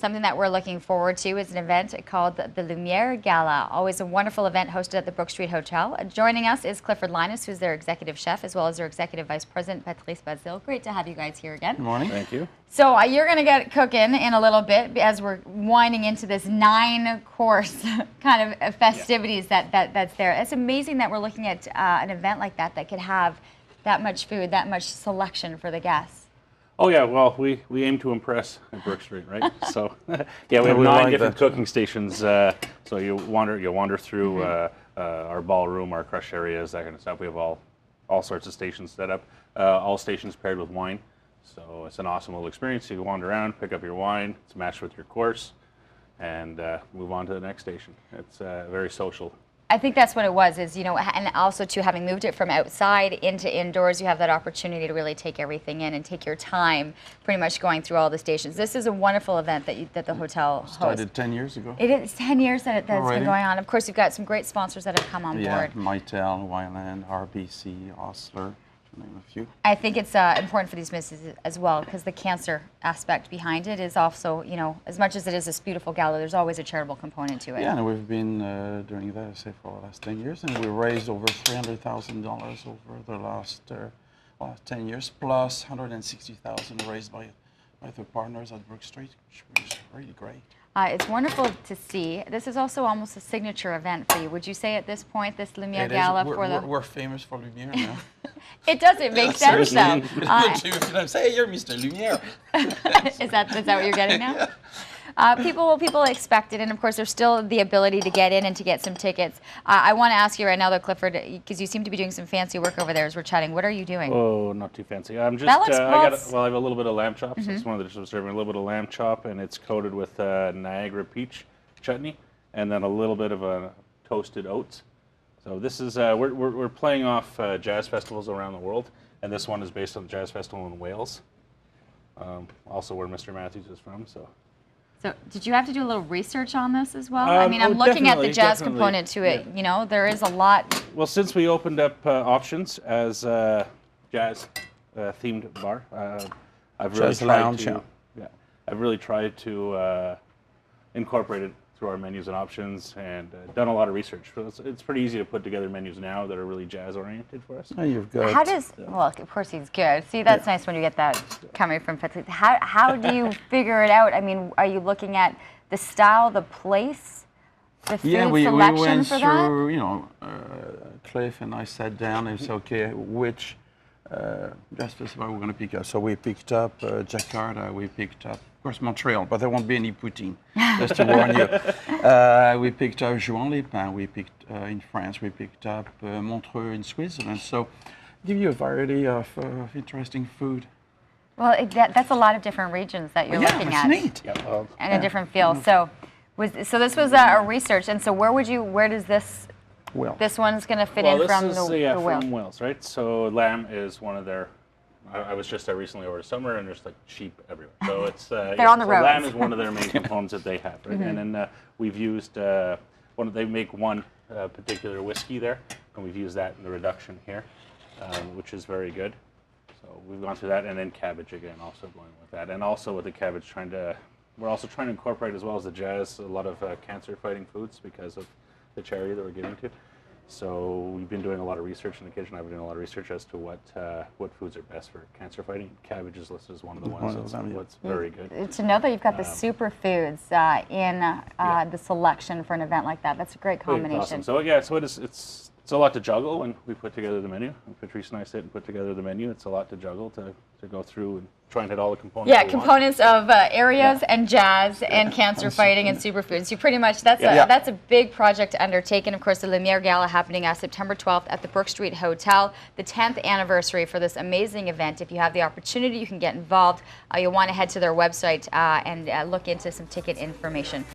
Something that we're looking forward to is an event called the Lumiere Gala. Always a wonderful event hosted at the Brookstreet Hotel. Joining us is Clifford, Lyness, who's their executive chef, as well as their executive vice president, Patrice, Basille. Great to have you guys here again. Good morning. Thank you. So you're going to get cooking in a little bit as we're winding into this 9-course kind of festivities that's there. It's amazing that we're looking at an event like that that could have that much food, that much selection for the guests. Oh yeah, well we aim to impress at Brookstreet, right? So yeah, we have 9 different cooking stations. So you wander through our ballroom, our crush areas, that kind of stuff. We have all sorts of stations set up. All stations paired with wine. So it's an awesome little experience. You can wander around, pick up your wine. It's matched with your course, and move on to the next station. It's very social. I think that's what it was, is, you know, and also too, having moved it from outside into indoors, you have that opportunity to really take everything in and take your time pretty much going through all the stations. This is a wonderful event that the hotel hosts. Started 10 years ago. It is 10 years that it's been going on. Of course, you've got some great sponsors that have come on board. Yeah, Mytel, Wyland, RBC, Osler, to name a few. I think it's important for these businesses as well, because the cancer aspect behind it is also, you know, as much as it is this beautiful gala, there's always a charitable component to it. Yeah, and we've been doing that, say, for the last 10 years, and we raised over $300,000 over the last 10 years, plus $160,000 raised by the partners at Brookstreet, which was really great. It's wonderful to see. This is also almost a signature event for you. Would you say at this point, this Lumiere Gala We're famous for Lumiere now. It does. It makes sense, though. Say, you're Mr. Lumiere. Is that what you're getting now? People expect it, and of course there's still the ability to get in and to get some tickets. I want to ask you right now, though, Clifford, because you seem to be doing some fancy work over there as we're chatting. What are you doing? Oh, not too fancy. I'm just. That looks I have a little bit of lamb chops. That's one of the dishes I'm serving. A little bit of lamb chop, and it's coated with Niagara peach chutney, and then a little bit of toasted oats. So this is we're playing off jazz festivals around the world, and this one is based on the jazz festival in Wales, also where Mr. Matthews is from. So did you have to do a little research on this as well? I mean, I'm looking at the jazz component to it. Yeah. You know, there is a lot. Well, since we opened up options as a jazz themed bar, I've really tried to incorporate it through our menus and options, and done a lot of research. So it's pretty easy to put together menus now that are really jazz oriented for us. Oh, you've got. How does? Well, of course he's good. See, that's nice when you get that coming from Patrice. How do you figure it out? I mean, are you looking at the style, the place, the food selection we went for through. that? You know, Cliff and I sat down and said, okay, which jazz festival we're going to pick up. So we picked up Jakarta. We picked up, of course, Montreal, but there won't be any poutine, just to warn you. We picked up Juan-les-Pins. We picked in France. We picked up Montreux in Switzerland. So give you a variety of interesting food. Well, that's a lot of different regions that you're looking at. Neat. And a different feel. So this was a research, and so where does this? Well, This one's going to fit in from this is, the from Wales, right? So lamb is one of their. I was just there recently over the summer, and there's like sheep everywhere. So it's they're on the road. Lamb is one of their main components that they have, right? And then we've used they make one particular whiskey there, and we've used that in the reduction here, which is very good. So we've gone through that, and then cabbage again, also going with that, and also with the cabbage, we're also trying to incorporate, as well as the jazz, a lot of cancer-fighting foods because of the charity that we're giving to. So we've been doing a lot of research in the kitchen. I've been doing a lot of research as to what foods are best for cancer fighting. Cabbage is listed as one of the ones that's very good. To know that you've got the superfoods in the selection for an event like that, that's a great combination. Awesome. So yeah, so it's a lot to juggle when we put together the menu. When Patrice and I sit and put together the menu, it's a lot to juggle to go through and try and hit all the components. Yeah, components of areas and jazz and cancer fighting and superfoods. You pretty much, that's a big project to undertake. And of course, the Lumiere Gala happening September 12th at the Brookstreet Hotel, the 10th anniversary for this amazing event. If you have the opportunity, you can get involved. You'll want to head to their website and look into some ticket information.